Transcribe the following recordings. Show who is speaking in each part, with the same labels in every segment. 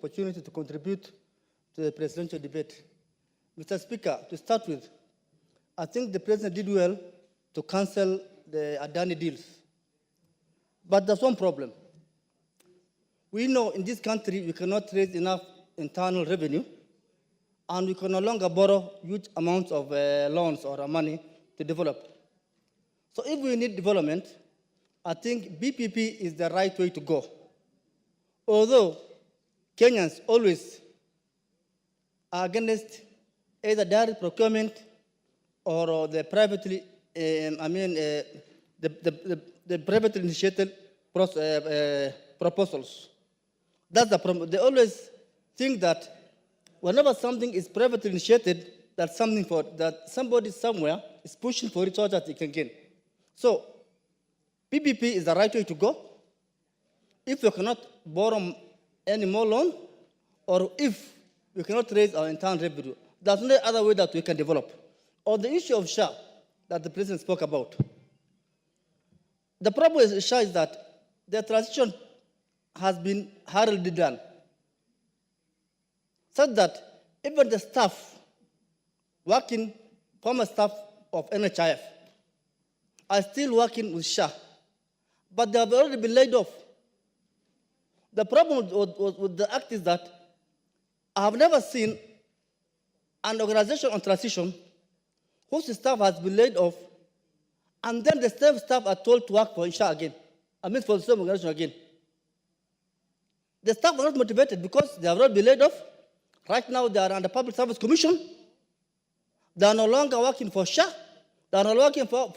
Speaker 1: opportunity to contribute to the presidential debate. Mr. Speaker, to start with, I think the President did well to cancel the Adani deals. But there's one problem. We know in this country we cannot raise enough internal revenue, and we can no longer borrow huge amounts of loans or money to develop. So if we need development, I think BPP is the right way to go. Although Kenyans always are against either direct procurement or the privately, the privately initiated proposals. That's the problem. They always think that whenever something is privately initiated, that somebody somewhere is pushing for it so that it can gain. So PPP is the right way to go. If we cannot borrow any more loan, or if we cannot raise our internal revenue, there's no other way that we can develop. On the issue of SHA that the President spoke about, the problem with SHA is that the transition has been hurriedly done, such that even the staff, former staff of NHIF, are still working with SHA, but they have already been laid off. The problem with the act is that I have never seen an organization on transition whose staff has been laid off, and then the same staff are told to work for SHA again. For the same organization again. The staff are not motivated because they have not been laid off. Right now they are under Public Service Commission. They are no longer working for SHA. They are not working for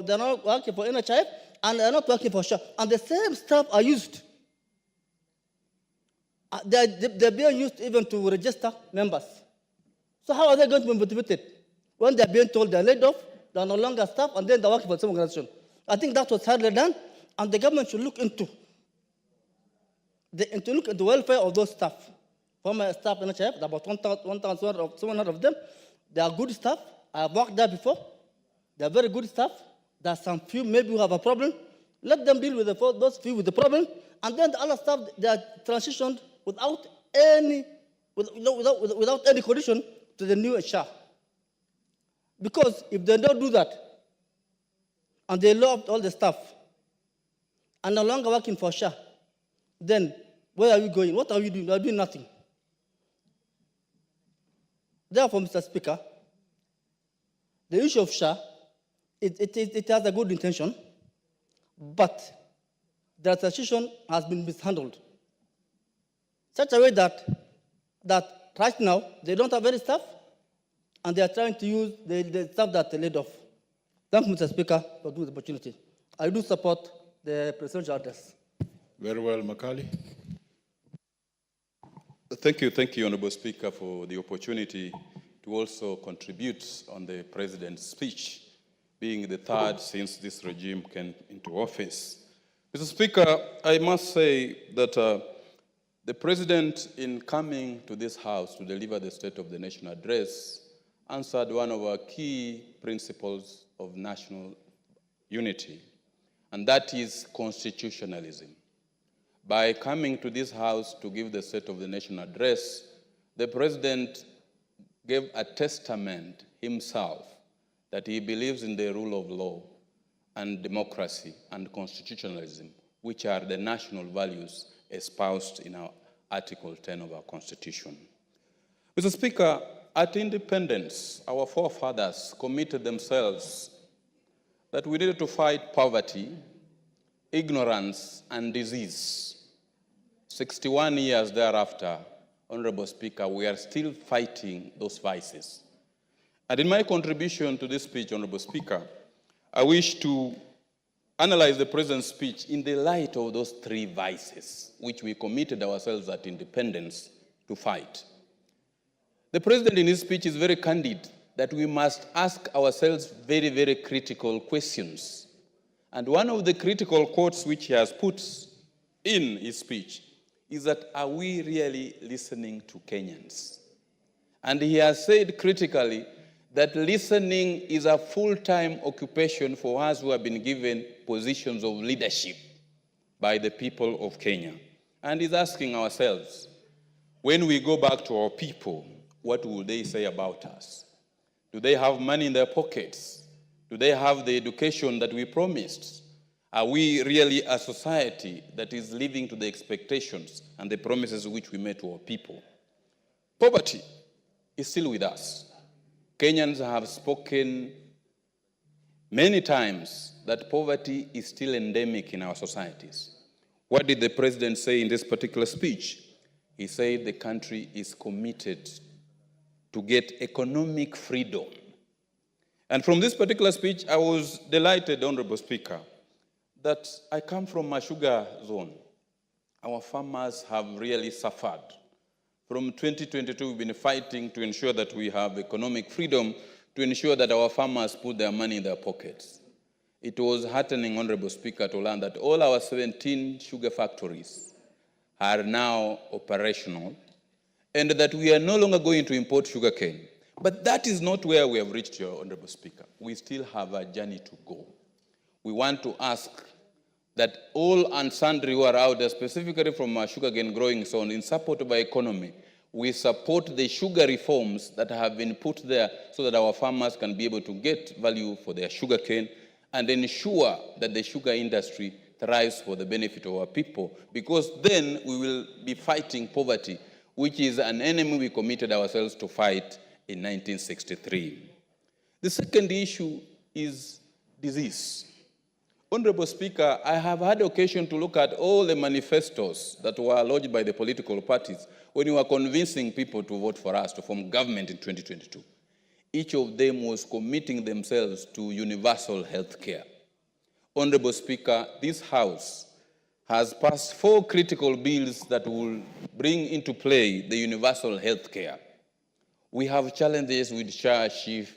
Speaker 1: NHIF, and they are not working for SHA. And the same staff are used. They're being used even to register members. So how are they going to be motivated when they're being told they're laid off, they're no longer staff, and then they're working for some organization? I think that was hardly done, and the government should look into the welfare of those staff. Former staff in NHIF, about 1,700 of them. They are good staff. I have worked there before. They are very good staff. There are some few maybe who have a problem. Let them deal with those few with the problem, and then the other staff, they are transitioned without any condition to the new SHA. Because if they don't do that, and they lay off all the staff, and no longer working for SHA, then where are we going? What are we doing? We are doing nothing. Therefore, Mr. Speaker, the issue of SHA, it has a good intention, but the transition has been mishandled. Such a way that right now they don't have any staff, and they are trying to use the staff that they laid off. Thank you, Mr. Speaker, for giving the opportunity. I do support the presidential address.
Speaker 2: Very well, Makali.
Speaker 3: Thank you, Honorable Speaker, for the opportunity to also contribute on the President's speech, being the third since this regime came into office. Mr. Speaker, I must say that the President, in coming to this House to deliver the State of the Nation address, answered one of our key principles of national unity, and that is constitutionalism. By coming to this House to give the State of the Nation address, the President gave a testament himself that he believes in the rule of law and democracy and constitutionalism, which are the national values espoused in our Article 10 of our Constitution. Mr. Speaker, at independence, our forefathers committed themselves that we needed to fight poverty, ignorance, and disease. 61 years thereafter, Honorable Speaker, we are still fighting those vices. And in my contribution to this speech, Honorable Speaker, I wish to analyze the President's speech in the light of those three vices which we committed ourselves at independence to fight. The President in his speech is very candid that we must ask ourselves very, very critical questions. And one of the critical quotes which he has put in his speech is that, are we really listening to Kenyans? And he has said critically that listening is a full-time occupation for us who have been given positions of leadership by the people of Kenya. And he's asking ourselves, When we go back to our people, what will they say about us? Do they have money in their pockets? Do they have the education that we promised? Are we really a society that is living to the expectations and the promises which we made to our people? Poverty is still with us. Kenyans have spoken many times that poverty is still endemic in our societies. What did the president say in this particular speech? He said the country is committed to get economic freedom. And from this particular speech, I was delighted, Honorable Speaker, that I come from a sugar zone. Our farmers have really suffered. From 2022, we've been fighting to ensure that we have economic freedom, to ensure that our farmers put their money in their pockets. It was heartening, Honorable Speaker, to learn that all our 17 sugar factories are now operational, and that we are no longer going to import sugarcane. But that is not where we have reached, Your Honorable Speaker. We still have a journey to go. We want to ask that all and sundry who are out there, specifically from our sugarcane growing zone, in support of our economy, we support the sugar reforms that have been put there so that our farmers can be able to get value for their sugarcane and ensure that the sugar industry thrives for the benefit of our people, because then we will be fighting poverty, which is an enemy we committed ourselves to fight in 1963. The second issue is disease. Honorable Speaker, I have had occasion to look at all the manifestos that were lodged by the political parties when we were convincing people to vote for us to form government in 2022. Each of them was committing themselves to universal health care. Honorable Speaker, this House has passed 4 critical bills that will bring into play the universal health care. We have challenges with Shif.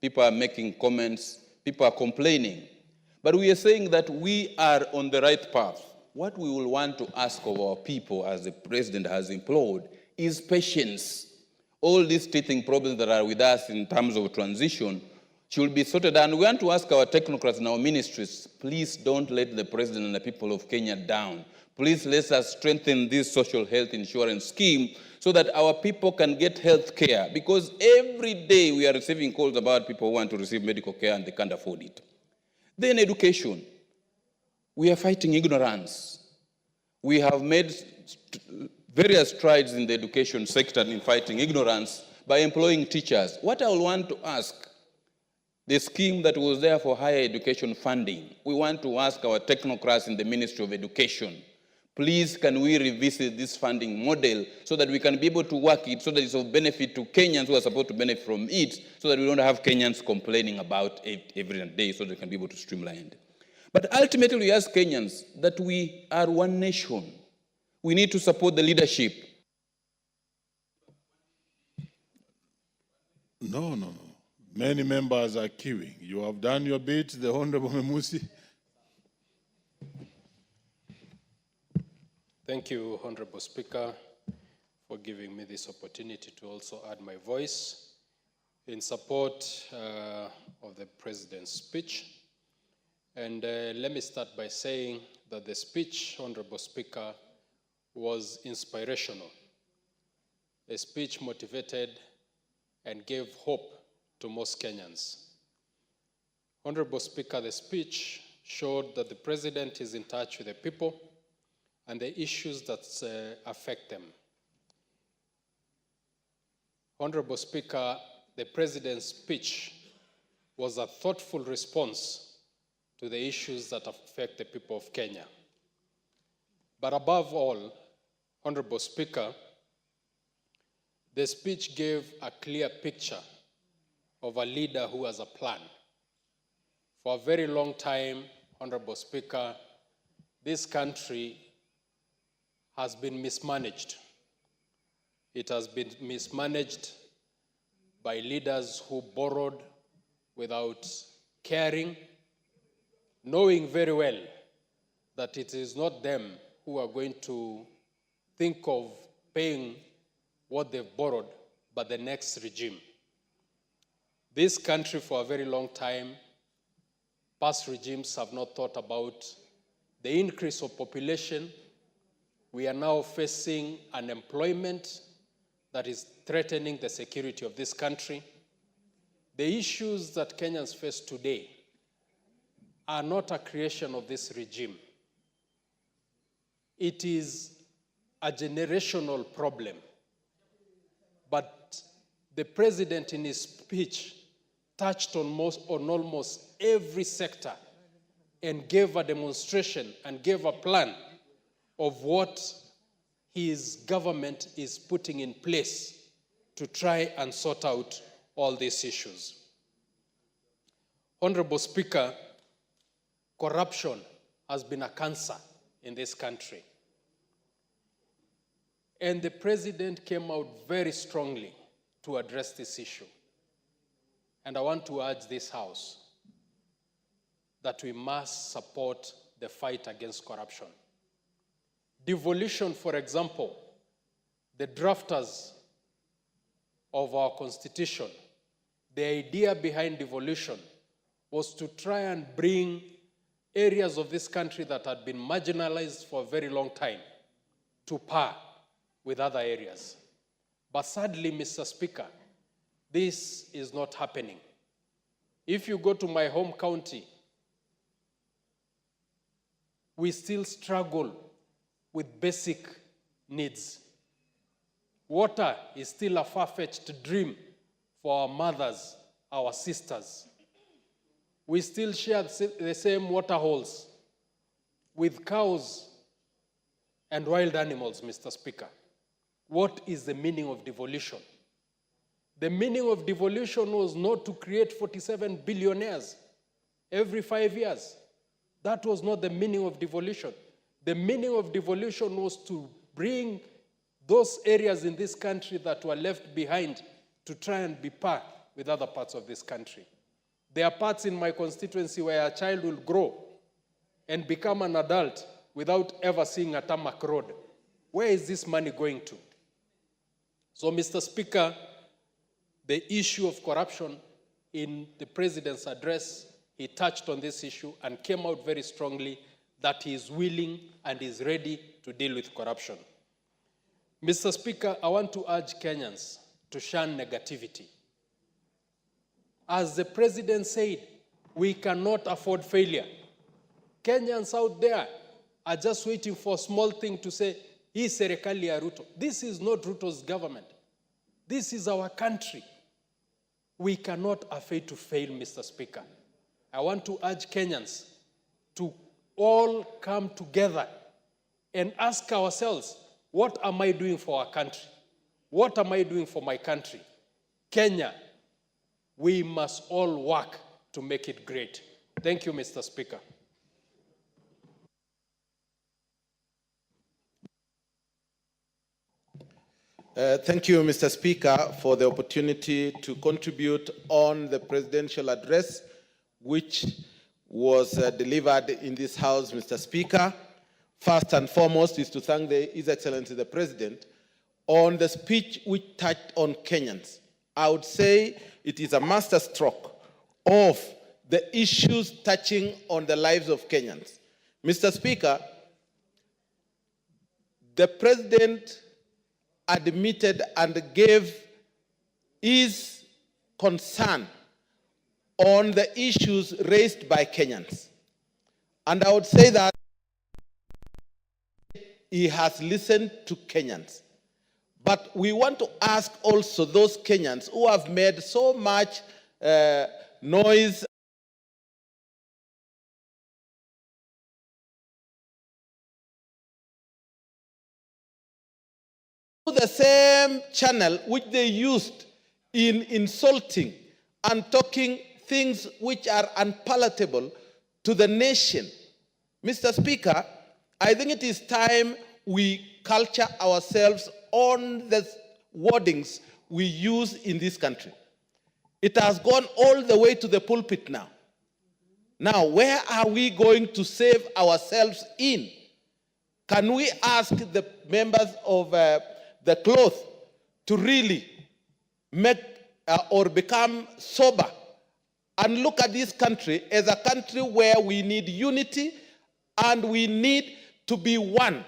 Speaker 3: People are making comments, people are complaining. But we are saying that we are on the right path. What we will want to ask of our people, as the President has implored, is patience. All these teething problems that are with us in terms of transition should be sorted. And we want to ask our technocrats in our ministries, please don't let the President and the people of Kenya down. Please let us strengthen this social health insurance scheme so that our people can get health care. Because every day we are receiving calls about people who want to receive medical care and they can't afford it. Then education. We are fighting ignorance. We have made various strides in the education sector in fighting ignorance by employing teachers. What I will want to ask, the scheme that was there for higher education funding, we want to ask our technocrats in the Ministry of Education, please can we revisit this funding model so that we can be able to work it so that it's of benefit to Kenyans who are supposed to benefit from it, so that we don't have Kenyans complaining about it every day, so that we can be able to streamline it. But ultimately we ask Kenyans that we are one nation. We need to support the leadership.
Speaker 2: No. Many members are queuing. You have done your bit, the Honorable Memusi.
Speaker 4: Thank you, Honorable Speaker, for giving me this opportunity to also add my voice in support of the President's speech. And let me start by saying that the speech, Honorable Speaker, was inspirational. A speech motivated and gave hope to most Kenyans. Honorable Speaker, the speech showed that the President is in touch with the people and the issues that affect them. Honorable Speaker, the President's speech was a thoughtful response to the issues that affect the people of Kenya. But above all, Honorable Speaker, the speech gave a clear picture of a leader who has a plan. For a very long time, Honorable Speaker, this country has been mismanaged. It has been mismanaged by leaders who borrowed without caring, knowing very well that it is not them who are going to think of paying what they've borrowed, but the next regime. This country, for a very long time, past regimes have not thought about the increase of population. We are now facing unemployment that is threatening the security of this country. The issues that Kenyans face today are not a creation of this regime. It is a generational problem. But the president in his speech touched on almost every sector and gave a demonstration and gave a plan of what his government is putting in place to try and sort out all these issues. Honorable Speaker, corruption has been a cancer in this country. And the president came out very strongly to address this issue. And I want to urge this House that we must support the fight against corruption. Devolution, for example, the drafters of our Constitution, the idea behind devolution was to try and bring areas of this country that had been marginalized for a very long time to par with other areas. But sadly, Mr. Speaker, this is not happening. If you go to my home county, we still struggle with basic needs. Water is still a far-fetched dream for our mothers, our sisters. We still share the same water holes with cows and wild animals, Mr. Speaker. What is the meaning of devolution? The meaning of devolution was not to create 47 billionaires every 5 years. That was not the meaning of devolution. The meaning of devolution was to bring those areas in this country that were left behind to try and be par with other parts of this country. There are parts in my constituency where a child will grow and become an adult without ever seeing a tarmac road. Where is this money going to? So, Mr. Speaker, the issue of corruption in the president's address, he touched on this issue and came out very strongly that he is willing and is ready to deal with corruption. Mr. Speaker, I want to urge Kenyans to shun negativity. As the president said, we cannot afford failure. Kenyans out there are just waiting for a small thing to say, hii serikali ya Ruto. This is not Ruto's government. This is our country. We cannot afford to fail, Mr. Speaker. I want to urge Kenyans to all come together and ask ourselves, what am I doing for our country? What am I doing for my country? Kenya, we must all work to make it great. Thank you, Mr. Speaker.
Speaker 5: Thank you, Mr. Speaker, for the opportunity to contribute on the presidential address, which was delivered in this House, Mr. Speaker. First and foremost is to thank His Excellency the President on the speech which touched on Kenyans. I would say it is a masterstroke of the issues touching on the lives of Kenyans. Mr. Speaker, the President admitted and gave his concern on the issues raised by Kenyans. And I would say that he has listened to Kenyans. But we want to ask also those Kenyans who have made so much noise the same channel which they used in insulting and talking things which are unpalatable to the nation. Mr. Speaker, I think it is time we culture ourselves on the wordings we use in this country. It has gone all the way to the pulpit now. Now, where are we going to save ourselves in? Can we ask the members of the cloth to really make or become sober and look at this country as a country where we need unity and we need to be one?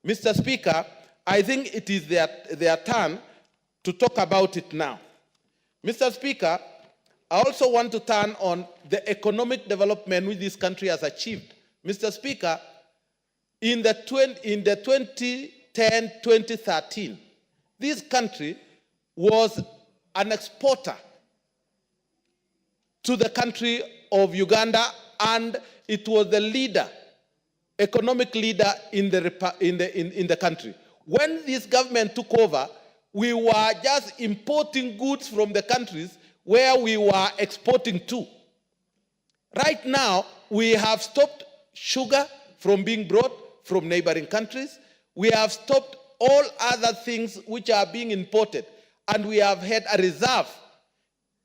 Speaker 5: Mr. Speaker, I think it is their turn to talk about it now. Mr. Speaker, I also want to turn on the economic development which this country has achieved. Mr. Speaker, in the 2010-2013, this country was an exporter to the country of Uganda, and it was the leader, economic leader in the country. When this government took over, we were just importing goods from the countries where we were exporting to. Right now, we have stopped sugar from being brought from neighboring countries. We have stopped all other things which are being imported, and we have had a reserve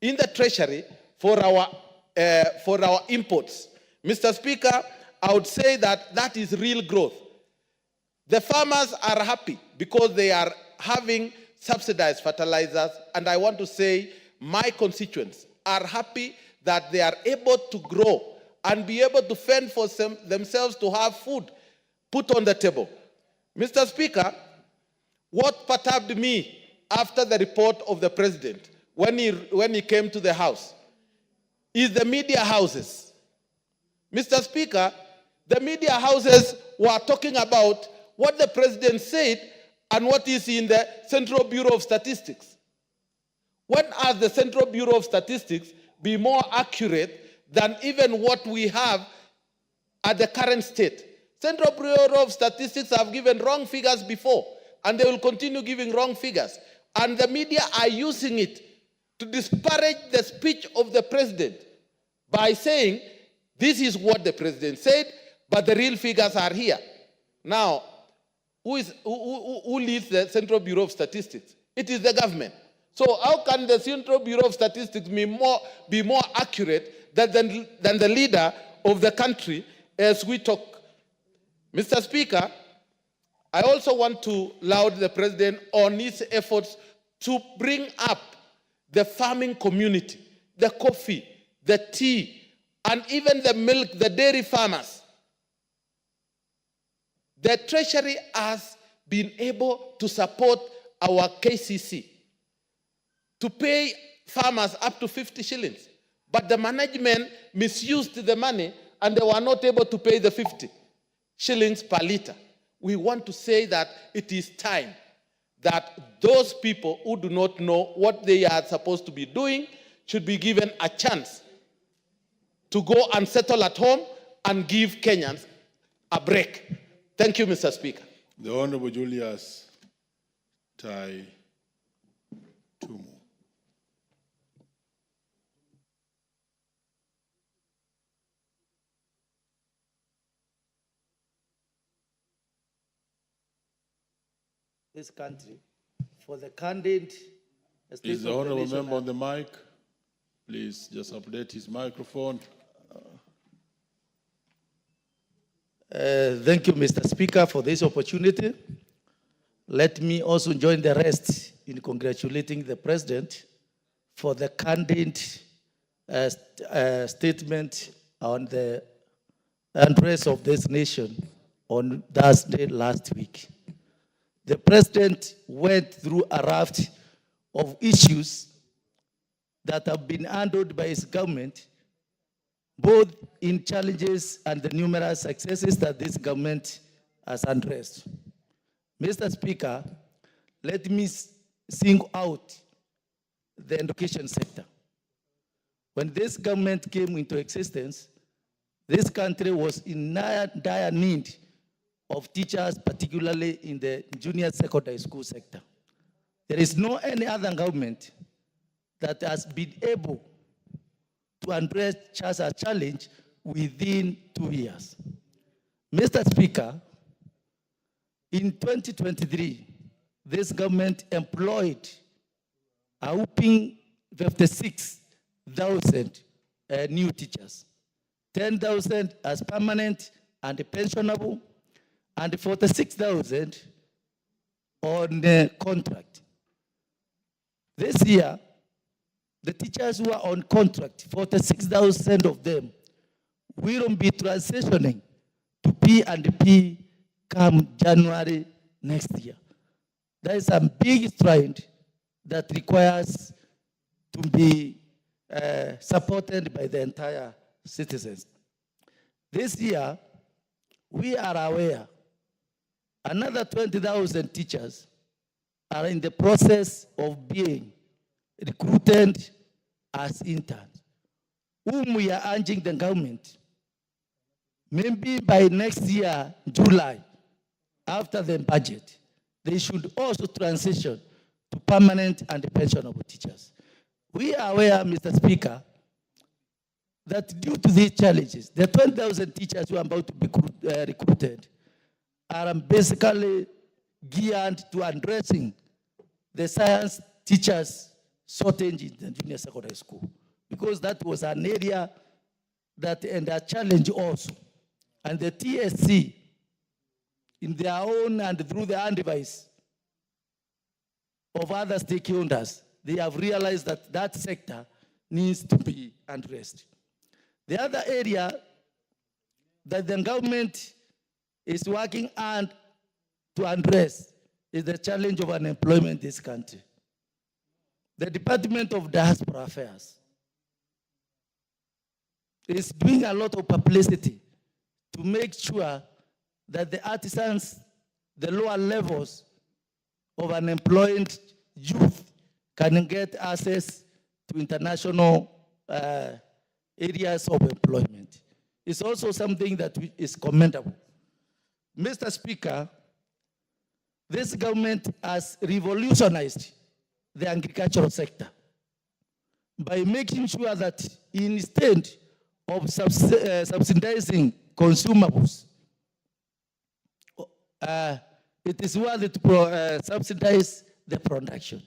Speaker 5: in the treasury for our imports. Mr. Speaker, I would say that that is real growth. The farmers are happy because they are having subsidized fertilizers, and I want to say my constituents are happy that they are able to grow and be able to fend for themselves to have food put on the table. Mr. Speaker, what perturbed me after the report of the president when he came to the House is the media houses. Mr. Speaker, the media houses were talking about what the president said and what is in the Central Bureau of Statistics. When has the Central Bureau of Statistics be more accurate than even what we have at the current state? Central Bureau of Statistics have given wrong figures before, and they will continue giving wrong figures. And the media are using it to disparage the speech of the president by saying, this is what the president said, but the real figures are here. Now, who leads the Central Bureau of Statistics? It is the government. So how can the Central Bureau of Statistics be more accurate than the leader of the country as we talk? Mr. Speaker, I also want to laud the president on his efforts to bring up the farming community, the coffee, the tea, and even the milk, the dairy farmers. The Treasury has been able to support our KCC to pay farmers up to 50 shillings. But the management misused the money and they were not able to pay the 50 shillings per liter. We want to say that it is time that those people who do not know what they are supposed to be doing should be given a chance to go and settle at home and give Kenyans a break. Thank you, Mr. Speaker.
Speaker 2: The Honorable Julius Tai Tumu.
Speaker 1: This country, for the candid...
Speaker 2: Is the Honorable Member on the mic? Please just update his microphone.
Speaker 1: Thank you, Mr. Speaker, for this opportunity. Let me also join the rest in congratulating the President for the candid statement on the unrest of this nation on Thursday last week. The President went through a raft of issues that have been handled by his government, both in challenges and the numerous successes that this government has addressed. Mr. Speaker, let me single out the education sector. When this government came into existence, this country was in dire need of teachers, particularly in the junior secondary school sector. There is no any other government that has been able to address such a challenge within 2 years. Mr. Speaker, in 2023, this government employed a whopping 56,000 new teachers, 10,000 as permanent and pensionable, and 46,000 on contract. This year, the teachers who are on contract, 46,000 of them, will be transitioning to P&P come January next year. That is a big stride
Speaker 6: that requires to be supported by the entire citizens. This year, we are aware another 20,000 teachers are in the process of being recruited as interns, whom we are urging the government, maybe by next year, July, after the budget, they should also transition to permanent and pensionable teachers. We are aware, Mr. Speaker, that due to these challenges, the 20,000 teachers who are about to be recruited are basically geared to addressing the science teachers shortage in the junior secondary school, because that was an area that and a challenge also. And the TSC, in their own and through the advice of other stakeholders, they have realized that that sector needs to be addressed. The other area that the government is working on to address is the challenge of unemployment in this country. The Department of Diaspora Affairs is doing a lot of publicity to make sure that the artisans, the lower levels of unemployed youth can get access to international areas of employment. It's also something that is commendable. Mr. Speaker, this government has revolutionized the agricultural sector by making sure that instead of subsidizing consumables, it is worthy to subsidize the production.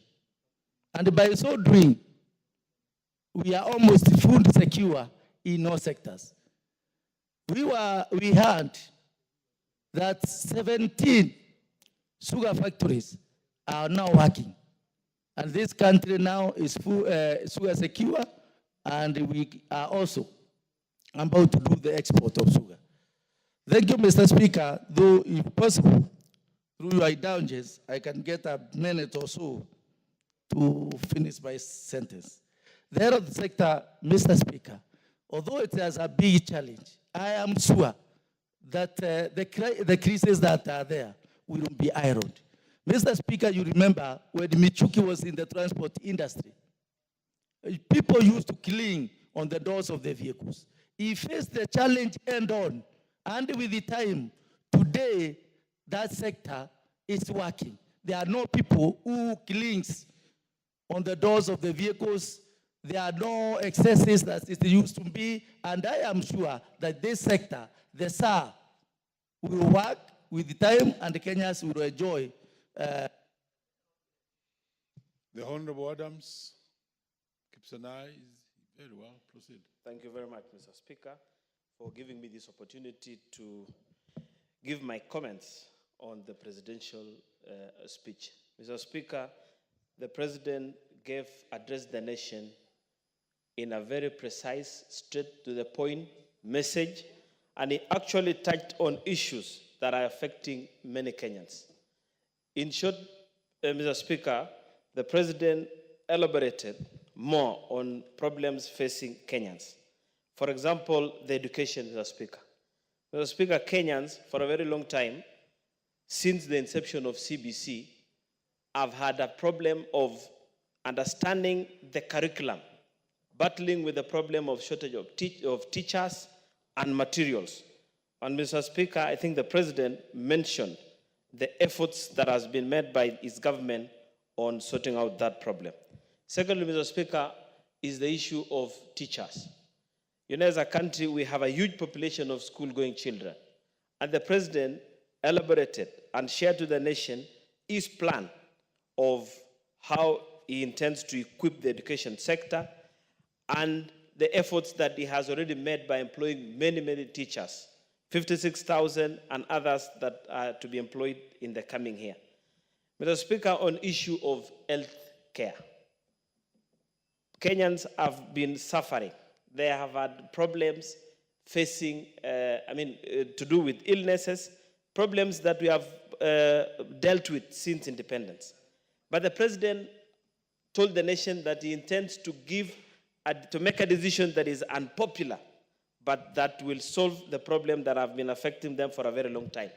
Speaker 6: And by so doing, we are almost food secure in all sectors. We heard that 17 sugar factories are now working. And this country now is sugar secure, and we are also about to do the export of sugar. Thank you, Mr. Speaker. Though, if possible, through your indulgence, I can get a minute or so to finish my sentence. The health sector, Mr. Speaker, although it has a big challenge, I am sure that the crises that are there will be ironed. Mr. Speaker, you remember when Michuki was in the transport industry, people used to cling on the doors of the vehicles. He faced the challenge end on, and with the time, today, that sector is working. There are no people who clings on the doors of the vehicles. There are no excesses that it used to be, and I am sure that this sector, the SAR, will work with the time, and the Kenyans will enjoy.
Speaker 2: The Honorable Adams keeps an eye. Very well. Proceed.
Speaker 7: Thank you very much, Mr. Speaker, for giving me this opportunity to give my comments on the presidential speech. Mr. Speaker, the President addressed the nation in a very precise, straight to the point message, and he actually touched on issues that are affecting many Kenyans. In short, Mr. Speaker, the President elaborated more on problems facing Kenyans. For example, the education, Mr. Speaker. Mr. Speaker, Kenyans, for a very long time, since the inception of CBC, have had a problem of understanding the curriculum, battling with the problem of shortage of teachers and materials. And Mr. Speaker, I think the President mentioned the efforts that has been made by his government on sorting out that problem. Secondly, Mr. Speaker, is the issue of teachers. You know, as a country, we have a huge population of school-going children. And the President elaborated and shared to the nation his plan of how he intends to equip the education sector and the efforts that he has already made by employing many, many teachers, 56,000 and others that are to be employed in the coming year. Mr. Speaker, on issue of health care, Kenyans have been suffering. They have had problems facing, to do with illnesses, problems that we have dealt with since independence. But the President told the nation that he intends to make a decision that is unpopular, but that will solve the problem that have been affecting them for a very long time.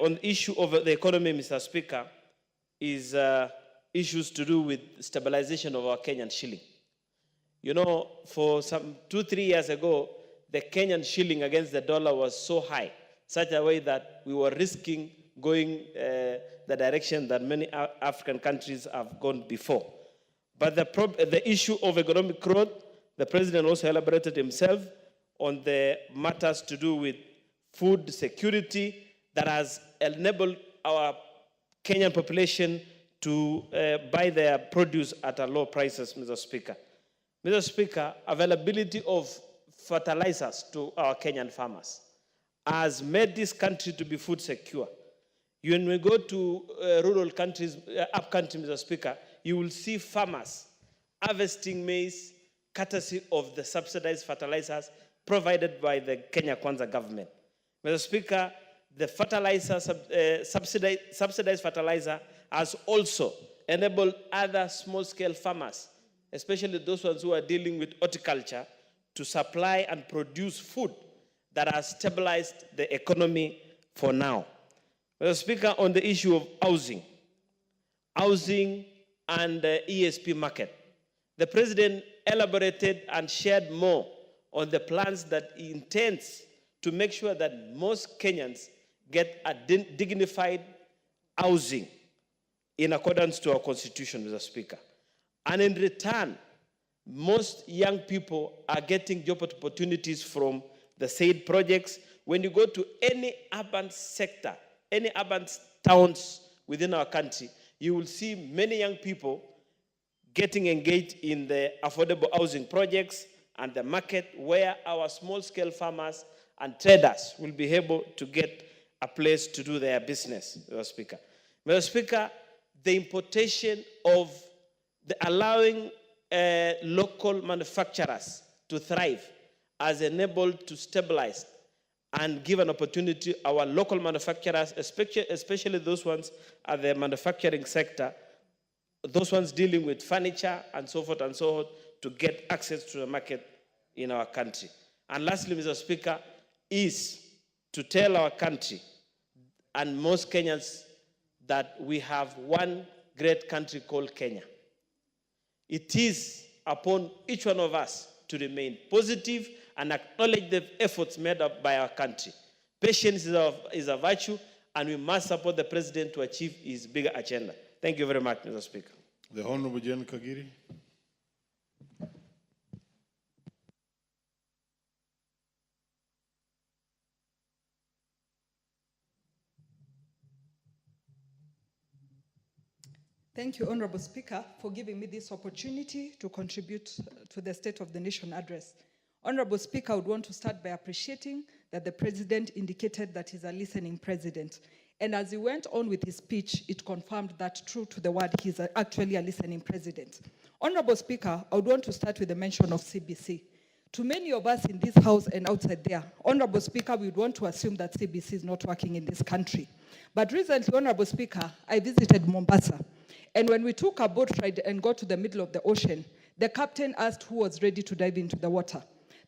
Speaker 7: On the issue of the economy, Mr. Speaker, is issues to do with stabilization of our Kenyan shilling. You know, for some 2-3 years ago, the Kenyan shilling against the dollar was so high, such a way that we were risking going the direction that many African countries have gone before. But the issue of economic growth, the president also elaborated himself on the matters to do with food security that has enabled our Kenyan population to buy their produce at a low prices, Mr. Speaker. Mr. Speaker, availability of fertilizers to our Kenyan farmers has made this country to be food secure. When we go to rural countries, up country, Mr. Speaker, you will see farmers harvesting maize courtesy of the subsidized fertilizers provided by the Kenya Kwanza government. Mr. Speaker, the subsidized fertilizer has also enabled other small-scale farmers, especially those ones who are dealing with horticulture, to supply and produce food that has stabilized the economy for now. Mr. Speaker, on the issue of housing and the ESP market, the president elaborated and shared more on the plans that he intends to make sure that most Kenyans get a dignified housing in accordance to our constitution, Mr. Speaker. And in return, most young people are getting job opportunities from the said projects. When you go to any urban sector, any urban towns within our country, you will see many young people getting engaged in the affordable housing projects and the market, where our small-scale farmers and traders will be able to get a place to do their business, Mr. Speaker. Mr. Speaker, the importation of allowing local manufacturers to thrive has enabled to stabilize and give an opportunity our local manufacturers, especially those ones at the manufacturing sector, those ones dealing with furniture and so forth, to get access to the market in our country. And lastly, Mr. Speaker, is to tell our country and most Kenyans that we have one great country called Kenya. It is upon each one of us to remain positive and acknowledge the efforts made up by our country. Patience is a virtue, and we must support the president to achieve his bigger agenda. Thank you very much, Mr. Speaker.
Speaker 2: The Honorable Jen Kagiri.
Speaker 8: Thank you, Honorable Speaker, for giving me this opportunity to contribute to the State of the Nation address. Honorable Speaker, I would want to start by appreciating that the President indicated that he's a listening President. And as he went on with his speech, it confirmed that true to the word, he's actually a listening President. Honorable Speaker, I would want to start with the mention of CBC. To many of us in this House and outside there, Honorable Speaker, we would want to assume that CBC is not working in this country. But recently, Honorable Speaker, I visited Mombasa. And when we took a boat ride and got to the middle of the ocean, the captain asked who was ready to dive into the water.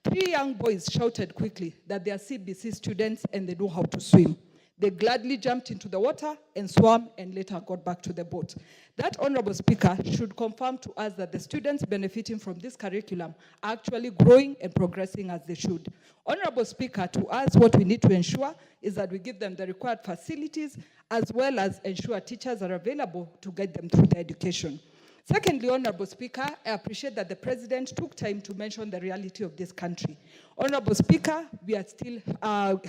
Speaker 8: 3 young boys shouted quickly that they are CBC students and they know how to swim. They gladly jumped into the water and swam and later got back to the boat. That, Honorable Speaker, should confirm to us that the students benefiting from this curriculum are actually growing and progressing as they should. Honorable Speaker, to us, what we need to ensure is that we give them the required facilities as well as ensure teachers are available to guide them through their education. Secondly, Honorable Speaker, I appreciate that the President took time to mention the reality of this country. Honorable Speaker, we are still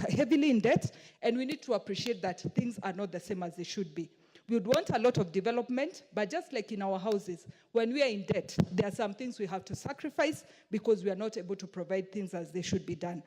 Speaker 8: heavily in debt, and we need to appreciate that things are not the same as they should be. We would want a lot of development, but just like in our houses, when we are in debt, there are some things we have to sacrifice because we are not able to provide things as they should be done.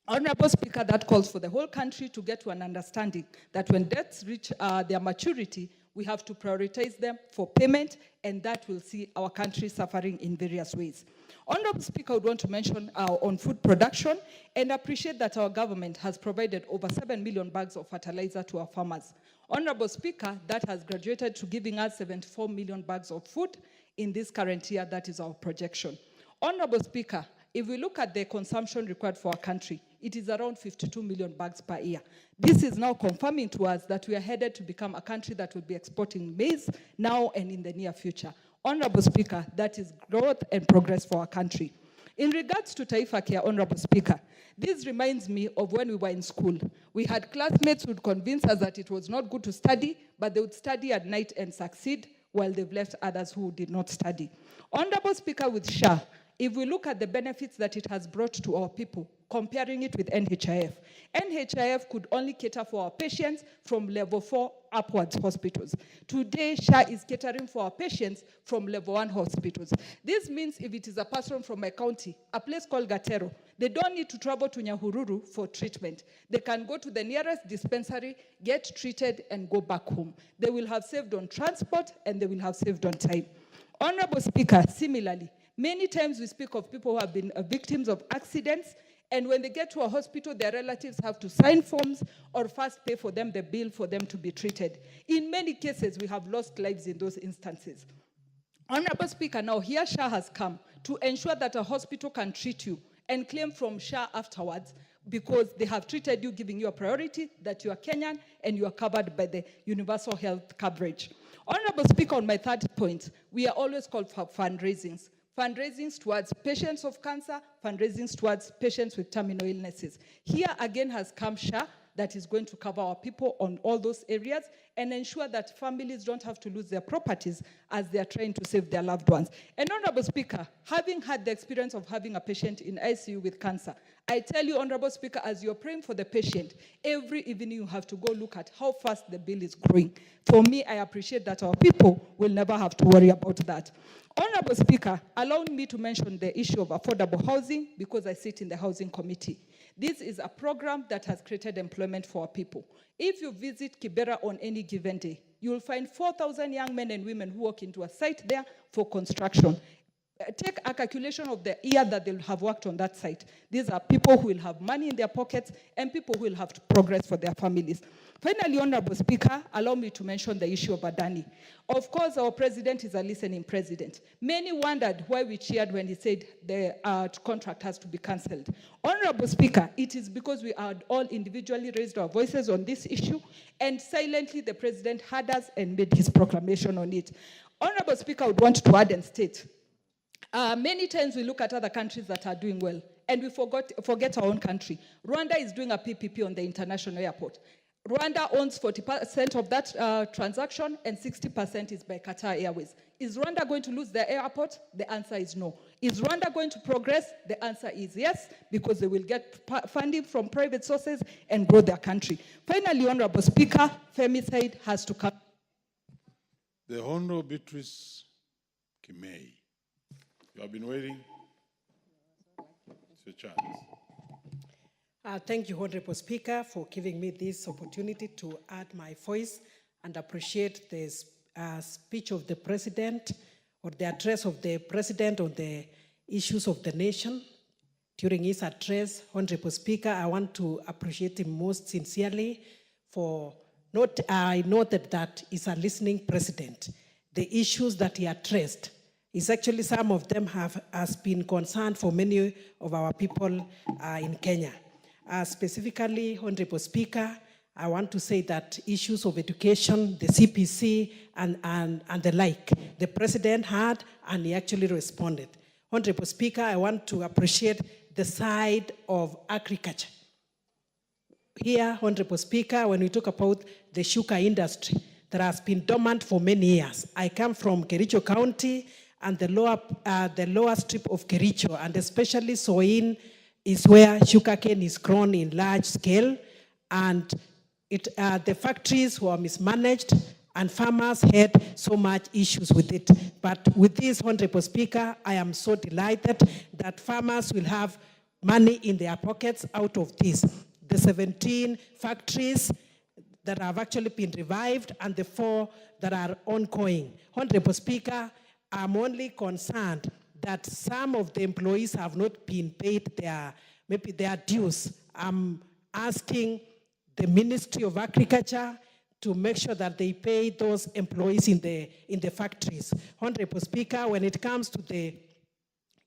Speaker 8: Honorable Speaker, that calls for the whole country to get to an understanding that when debts reach their maturity, we have to prioritize them for payment, and that will see our country suffering in various ways. Honorable Speaker, I would want to mention on food production and appreciate that our government has provided over 7 million bags of fertilizer to our farmers. Honorable Speaker, that has graduated to giving us 74 million bags of food in this current year. That is our projection. Honorable Speaker, if we look at the consumption required for our country, it is around 52 million bags per year. This is now confirming to us that we are headed to become a country that will be exporting maize now and in the near future. Honorable Speaker, that is growth and progress for our country. In regards to Taifa Care, Honorable Speaker, this reminds me of when we were in school. We had classmates who would convince us that it was not good to study, but they would study at night and succeed, while they've left others who did not study. Honorable Speaker, with SHA, if we look at the benefits that it has brought to our people, comparing it with NHIF, NHIF could only cater for our patients from level 4 upwards hospitals. Today, SHA is catering for our patients from level 1 hospitals. This means if it is a person from my county, a place called Gatero, they don't need to travel to Nyahururu for treatment. They can go to the nearest dispensary, get treated, and go back home. They will have saved on transport, and they will have saved on time. Honorable Speaker, similarly, many times we speak of people who have been victims of accidents, and when they get to a hospital, their relatives have to sign forms or first pay for them the bill for them to be treated. In many cases, we have lost lives in those instances. Honorable Speaker, now here SHA has come to ensure that a hospital can treat you and claim from SHA afterwards because they have treated you, giving you a priority that you are Kenyan and you are covered by the universal health coverage. Honorable Speaker, on my third point, we are always called for fundraisings. Fundraisings towards patients of cancer, fundraisings towards patients with terminal illnesses. Here again has come SHA that is going to cover our people on all those areas and ensure that families don't have to lose their properties as they are trying to save their loved ones. And Honorable Speaker, having had the experience of having a patient in ICU with cancer, I tell you, Honorable Speaker, as you're praying for the patient, every evening you have to go look at how fast the bill is growing. For me, I appreciate that our people will never have to worry about that. Honorable Speaker, allow me to mention the issue of affordable housing because I sit in the Housing Committee. This is a program that has created employment for our people. If you visit Kibera on any given day, you will find 4,000 young men and women who walk into a site there for construction. Take a calculation of the year that they'll have worked on that site. These are people who will have money in their pockets and people who will have to progress for their families. Finally, Honorable Speaker, allow me to mention the issue of Adani. Of course, our president is a listening president. Many wondered why we cheered when he said the contract has to be cancelled. Honorable Speaker, it is because we had all individually raised our voices on this issue, and silently the president heard us and made his proclamation on it. Honorable Speaker, I would want to add and state, many times we look at other countries that are doing well, and we forget our own country. Rwanda is doing a PPP on the international airport. Rwanda owns 40% of that transaction, and 60% is by Qatar Airways. Is Rwanda going to lose their airport? The answer is no. Is Rwanda going to progress? The answer is yes, because they will get funding from private sources and grow their country. Finally, Honorable Speaker, femicide has to come.
Speaker 2: The Honorable Beatrice Kimei. You have been waiting. It's your chance.
Speaker 9: Thank you, Honorable Speaker, for giving me this opportunity to add my voice and appreciate the speech of the President or the address of the President on the issues of the nation. During his address, Honorable Speaker, I want to appreciate him most sincerely for I noted that he's a listening President. The issues that he addressed is actually some of them has been concerned for many of our people in Kenya. Specifically, Honorable Speaker, I want to say that issues of education, the CPC, and the like, the President had, and he actually responded. Honorable Speaker, I want to appreciate the side of agriculture. Here, Honorable Speaker, when we talk about the sugar industry that has been dormant for many years. I come from Kericho County and the lower strip of Kericho, and especially Soin is where sugarcane is grown in large scale, and the factories were mismanaged and farmers had so much issues with it. But with this, Honorable Speaker, I am so delighted that farmers will have money in their pockets out of this. The 17 factories that have actually been revived and the 4 that are ongoing. Honorable Speaker, I'm only concerned that some of the employees have not been paid their dues. I'm asking the Ministry of Agriculture to make sure that they pay those employees in the factories. Honorable Speaker, when it comes to the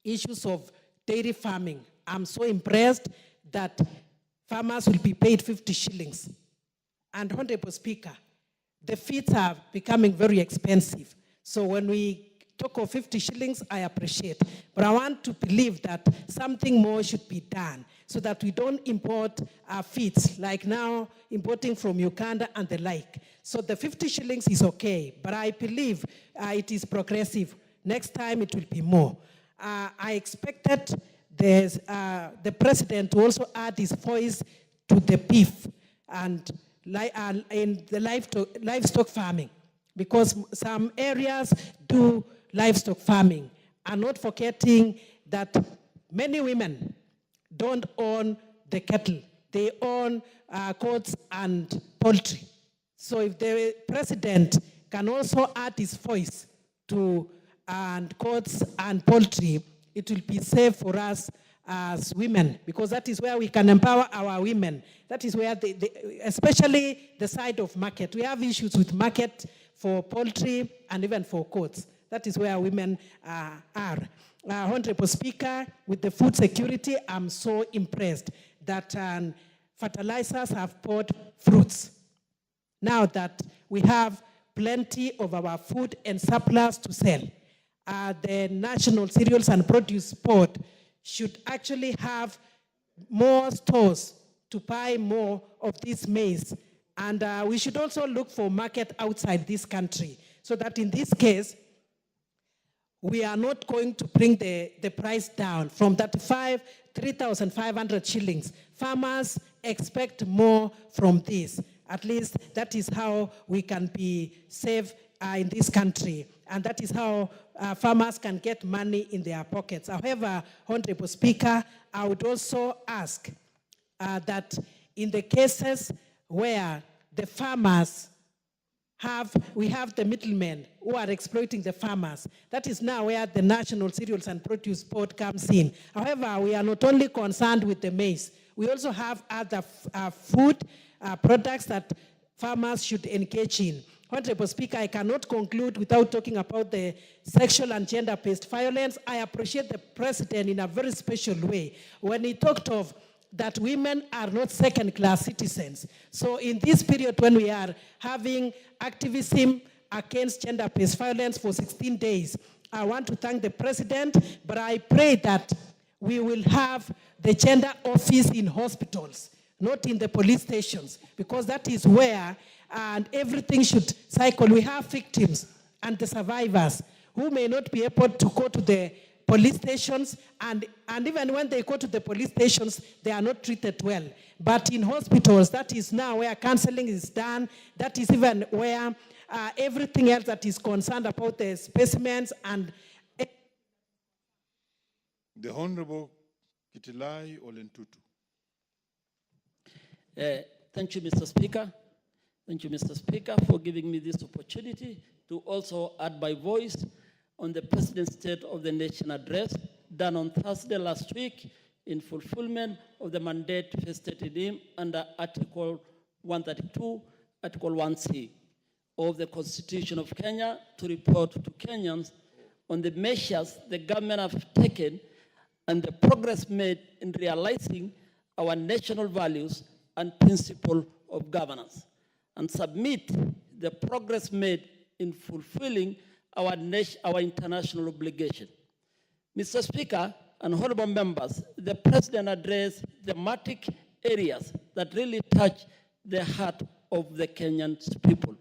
Speaker 9: issues of dairy farming, I'm so impressed that farmers will be paid 50 shillings. And Honorable Speaker, the feeds are becoming very expensive. So when we talk of 50 shillings, I appreciate. But I want to believe that something more should be done so that we don't import feeds, like now importing from Uganda and the like. So the 50 shillings is okay, but I believe it is progressive. Next time it will be more. I expected the president to also add his voice to the beef and in the livestock farming, because some areas do livestock farming, and not forgetting that many women don't own the cattle. They own goats and poultry. So if the president can also add his voice to goats and poultry, it will be safe for us as women, because that is where we can empower our women. That is where, especially the side of market. We have issues with market for poultry and even for goats. That is where women are. Honorable Speaker, with the food security, I'm so impressed that fertilizers have bought fruits. Now that we have plenty of our food and surplus to sell, the National Cereals and Produce Board should actually have more stores to buy more of this maize. And we should also look for market outside this country, so that in this case, we are not going to bring the price down from 3,500 shillings. Farmers expect more from this. At least that is how we can be safe in this country. And that is how farmers can get money in their pockets. However, Honorable Speaker, I would also ask that in the cases where the farmers we have the middlemen who are exploiting the farmers. That is now where the National Cereals and Produce Board comes in. However, we are not only concerned with the maize. We also have other food products that farmers should engage in. Honorable Speaker, I cannot conclude without talking about the sexual and gender-based violence. I appreciate the President in a very special way when he talked of that women are not second-class citizens. So in this period when we are having activism against gender-based violence for 16 days, I want to thank the President, but I pray that we will have the gender office in hospitals, not in the police stations, because that is where everything should cycle. We have victims and the survivors who may not be able to go to the police stations, and even when they go to the police stations, they are not treated well. But in hospitals, that is now where counseling is done. That is even where everything else that is concerned about the specimens and...
Speaker 2: The Honorable Kitilai Olentutu.
Speaker 6: Thank you, Mr. Speaker. Thank you, Mr. Speaker, for giving me this opportunity to also add my voice on the President's State of the Nation address done on Thursday last week in fulfillment of the mandate vested in him under Article 132, Article 1C of the Constitution of Kenya to report to Kenyans on the measures the government have taken and the progress made in realizing our national values and principle of governance, and submit the progress made in fulfilling our international obligation. Mr. Speaker and honorable members, the President addressed thematic areas that really touch the heart of the Kenyan people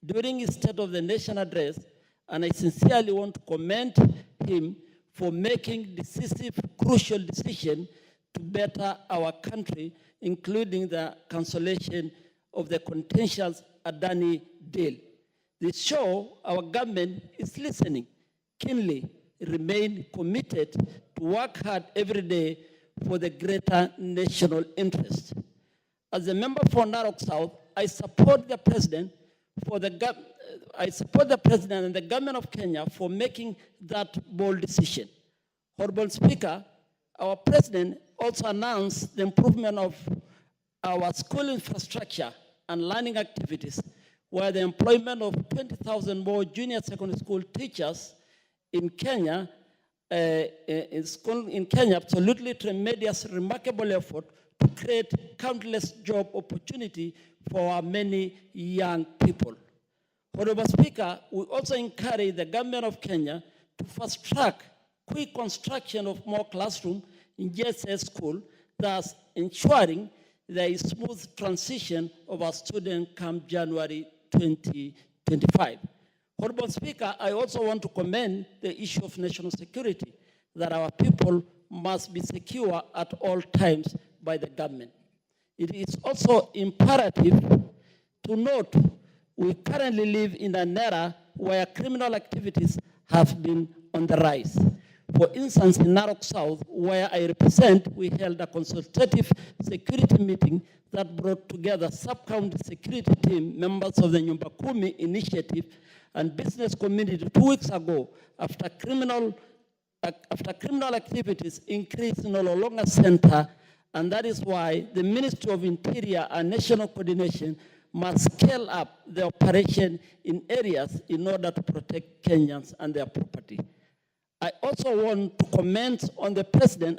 Speaker 6: during his State of the Nation address, and I sincerely want to commend him for making decisive, crucial decisions to better our country, including the cancellation of the contentious Adani deal. This shows our government is listening keenly, remain committed to work hard every day for the greater national interest. As a member for Narok South, I support the President and the government of Kenya for making that bold decision. Honorable Speaker, our President also announced the improvement of our school infrastructure and learning activities, where the employment of 20,000 more junior secondary school teachers in Kenya, absolutely tremendous, remarkable effort to create countless job opportunity for our many young people. Honorable Speaker, we also encourage the government of Kenya to fast track quick construction of more classrooms in JSS school, thus ensuring there is smooth transition of our students come January 2025. Honorable Speaker, I also want to commend the issue of national security, that our people must be secure at all times by the government. It is also imperative to note we currently live in an era where criminal activities have been on the rise. For instance, in Narok South, where I represent, we held a consultative security meeting that brought together sub-county security team, members of the Nyumba Kumi initiative, and business community 2 weeks ago after criminal activities increased in Ololonga Center, and that is why the Ministry of Interior and National Coordination must scale up the operation in areas in order to protect Kenyans and their property. I also want to commend on the President,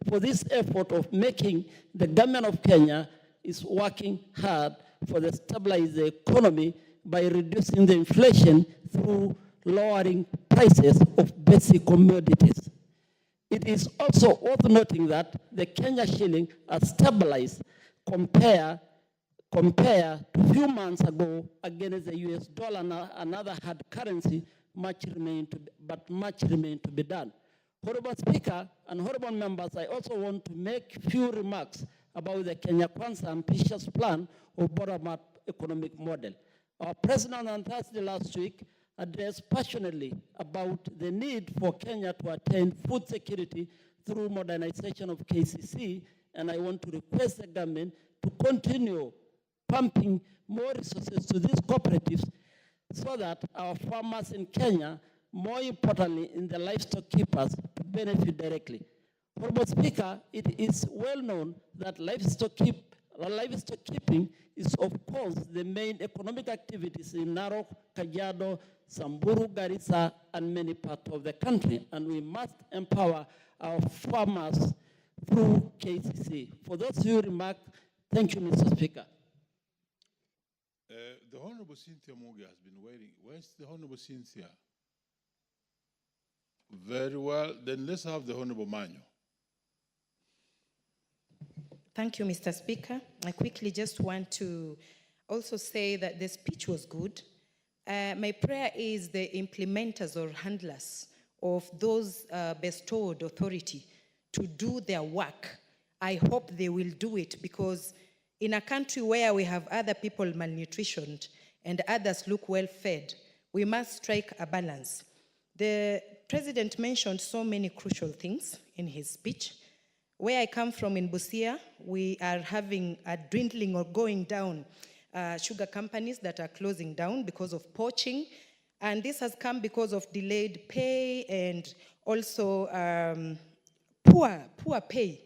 Speaker 6: for this effort of making the government of Kenya is working hard for the stabilize the economy by reducing the inflation through lowering prices of basic commodities. It is also worth noting that the Kenya shilling has stabilized compared to a few months ago against the US dollar and another hard currency, much remains to be done. Honorable Speaker and honorable members, I also want to make few remarks about the Kenya Kwanza ambitious plan of bottom-up economic model. Our president on Thursday last week addressed passionately about the need for Kenya to attain food security through modernization of KCC, and I want to request the government to continue pumping more resources to these cooperatives so that our farmers in Kenya, more importantly in the livestock keepers, to benefit directly. Honorable Speaker, it is well known that livestock keeping is of course the main economic activities in Narok, Kajiado, Samburu, Garissa, and many parts of the country, and we must empower our farmers through KCC. For those few remarks, thank you, Mr. Speaker.
Speaker 2: The Honorable Cynthia Muge has been waiting. Where's the Honorable Cynthia? Very well. Then let's have the Honorable Manyo.
Speaker 10: Thank you, Mr. Speaker. I quickly just want to also say that the speech was good. My prayer is the implementers or handlers of those bestowed authority to do their work. I hope they will do it, because in a country where we have other people malnutritioned and others look well fed, we must strike a balance. The president mentioned so many crucial things in his speech. Where I come from in Busia, we are having a dwindling or going down sugar companies that are closing down because of poaching. And this has come because of delayed pay and also poor pay.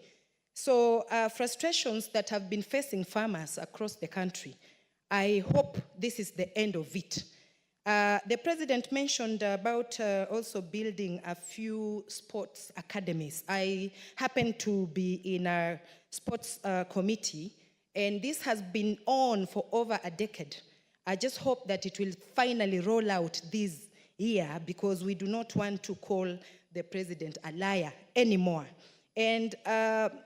Speaker 10: So frustrations that have been facing farmers across the country. I hope this is the end of it. The president mentioned about also building a few sports academies. I happen to be in a sports committee, and this has been on for over a decade. I just hope that it will finally roll out this year, because we do not want to call the president a liar anymore. And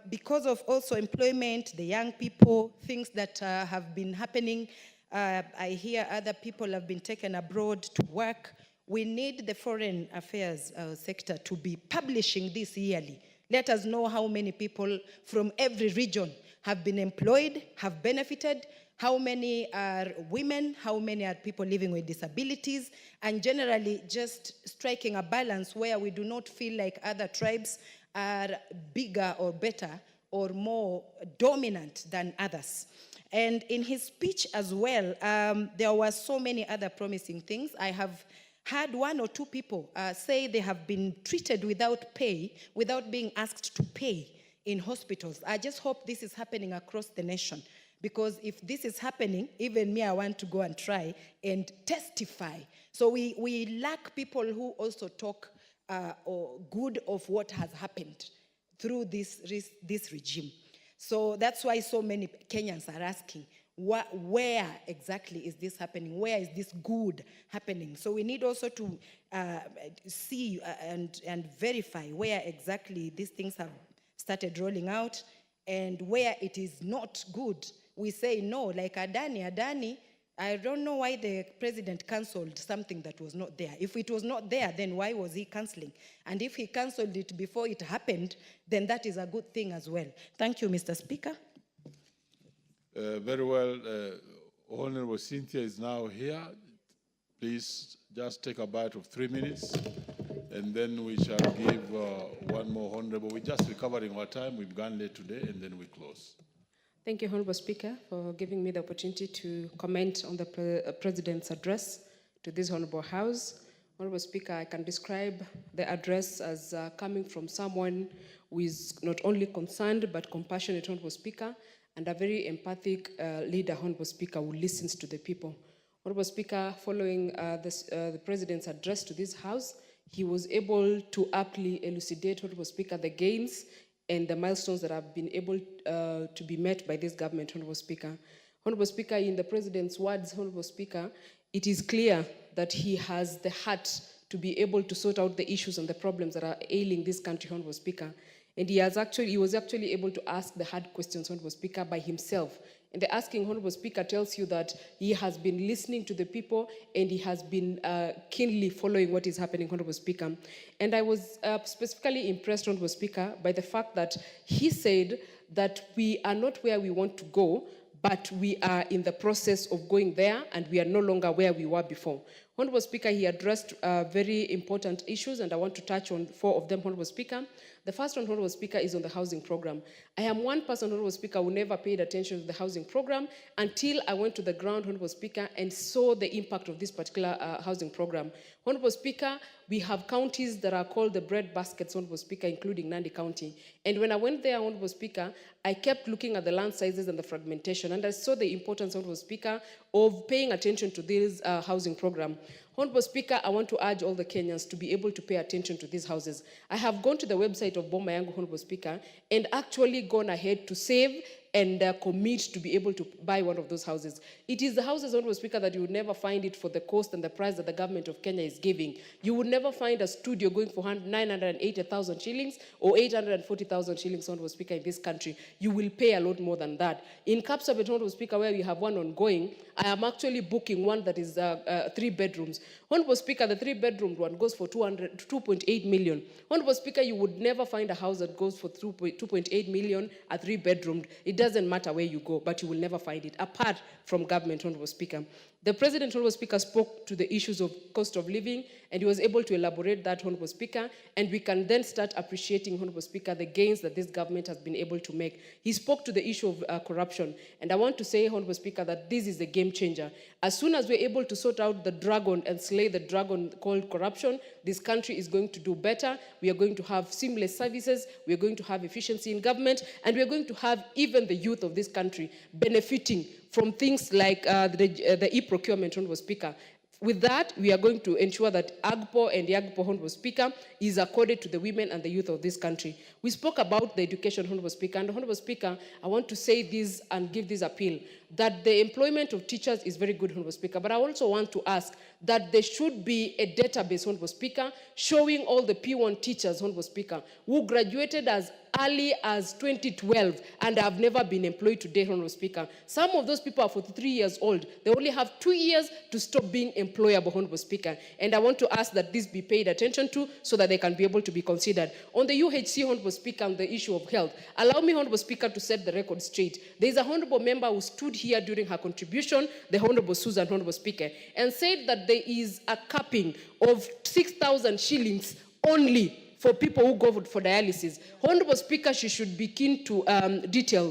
Speaker 10: because of also employment, the young people, things that have been happening, I hear other people have been taken abroad to work. We need the foreign affairs sector to be publishing this yearly. Let us know how many people from every region have been employed, have benefited, how many are women, how many are people living with disabilities, and generally just striking a balance where we do not feel like other tribes are bigger or better or more dominant than others. And in his speech as well, there were so many other promising things. I have heard 1 or 2 people say they have been treated without pay, without being asked to pay in hospitals. I just hope this is happening across the nation, Because if this is happening, even me, I want to go and try and testify. So we lack people who also talk or good of what has happened through this regime. So that's why so many Kenyans are asking, where exactly is this happening? Where is this good happening? So we need also to see and verify where exactly these things have started rolling out, and where it is not good, we say no. Like Adani, I don't know why the president cancelled something that was not there. If it was not there, then why was he cancelling? And if he cancelled it before it happened, then that is a good thing as well. Thank you, Mr. Speaker.
Speaker 2: Very well. Honorable Cynthia is now here. Please just take a bite of 3 minutes, and then we shall give one more honorable. We're just recovering our time. We've gone late today, and then we close.
Speaker 11: Thank you, Honorable Speaker, for giving me the opportunity to comment on the President's address to this Honorable House. Honorable Speaker, I can describe the address as coming from someone who is not only concerned but compassionate, Honorable Speaker, and a very empathic leader, Honorable Speaker, who listens to the people. Honorable Speaker, following the President's address to this House, he was able to aptly elucidate, Honorable Speaker, the gains and the milestones that have been able to be met by this government, Honorable Speaker. Honorable Speaker, in the President's words, Honorable Speaker, it is clear that he has the heart to be able to sort out the issues and the problems that are ailing this country, Honorable Speaker. And he was actually able to ask the hard questions, Honorable Speaker, by himself. And the asking, Honorable Speaker, tells you that he has been listening to the people and he has been keenly following what is happening, Honorable Speaker. And I was specifically impressed, Honorable Speaker, by the fact that he said that we are not where we want to go, but we are in the process of going there, and we are no longer where we were before. Honorable Speaker, he addressed very important issues, and I want to touch on 4 of them, Honorable Speaker. The first one, Honorable Speaker, is on the housing program. I am one person, Honorable Speaker, who never paid attention to the housing program until I went to the ground, Honorable Speaker, and saw the impact of this particular housing program. Honorable Speaker, we have counties that are called the bread baskets, Honorable Speaker, including Nandi County. And when I went there, Honorable Speaker, I kept looking at the land sizes and the fragmentation, and I saw the importance, Honorable Speaker, of paying attention to this housing program. Honorable Speaker, I want to urge all the Kenyans to be able to pay attention to these houses. I have gone to the website of Boma Yangu, Honorable Speaker, and actually gone ahead to save and commit to be able to buy one of those houses. It is the houses, Honorable Speaker, that you would never find it for the cost and the price that the government of Kenya is giving. You would never find a studio going for 980,000 shillings or 840,000 shillings, Honorable Speaker, in this country. You will pay a lot more than that. In Kapsabet, Honorable Speaker, where we have one ongoing, I am actually booking one that is 3 bedrooms. Honorable Speaker, the 3-bedroom one goes for 2.8 million. Honorable Speaker, you would never find a house that goes for 2.8 million, a 3-bedroom. It doesn't matter where you go, but you will never find it, apart from government, Honorable Speaker. The President, Honorable Speaker, spoke to the issues of cost of living, and he was able to elaborate that, Honorable Speaker, and we can then start appreciating, Honorable Speaker, the gains that this government has been able to make. He spoke to the issue of corruption, and I want to say, Honorable Speaker, that this is a game changer. As soon as we're able to sort out the dragon and slay the dragon called corruption, this country is going to do better. We are going to have seamless services, we are going to have efficiency in government, and we are going to have even the youth of this country benefiting from things like the e-procurement, Honorable Speaker. With that, we are going to ensure that AGPO and the AGPO, Honorable Speaker, is accorded to the women and the youth of this country. We spoke about the education, Honorable Speaker, and Honorable Speaker, I want to say this and give this appeal, that the employment of teachers is very good, Honorable Speaker, but I also want to ask that there should be a database, Honorable Speaker, showing all the P1 teachers, Honorable Speaker, who graduated as early as 2012 and have never been employed today, Honorable Speaker. Some of those people are 43 years old. They only have 2 years to stop being employable, Honorable Speaker. And I want to ask that this be paid attention to so that they can be able to be considered. On the UHC, Honorable Speaker, on the issue of health, allow me, Honorable Speaker, to set the record straight. There is a Honorable member who stood here during her contribution, the Honorable Susan, Honorable Speaker, and said that there is a capping of 6,000 shillings only for people who go for dialysis. Honorable Speaker, she should be keen to detail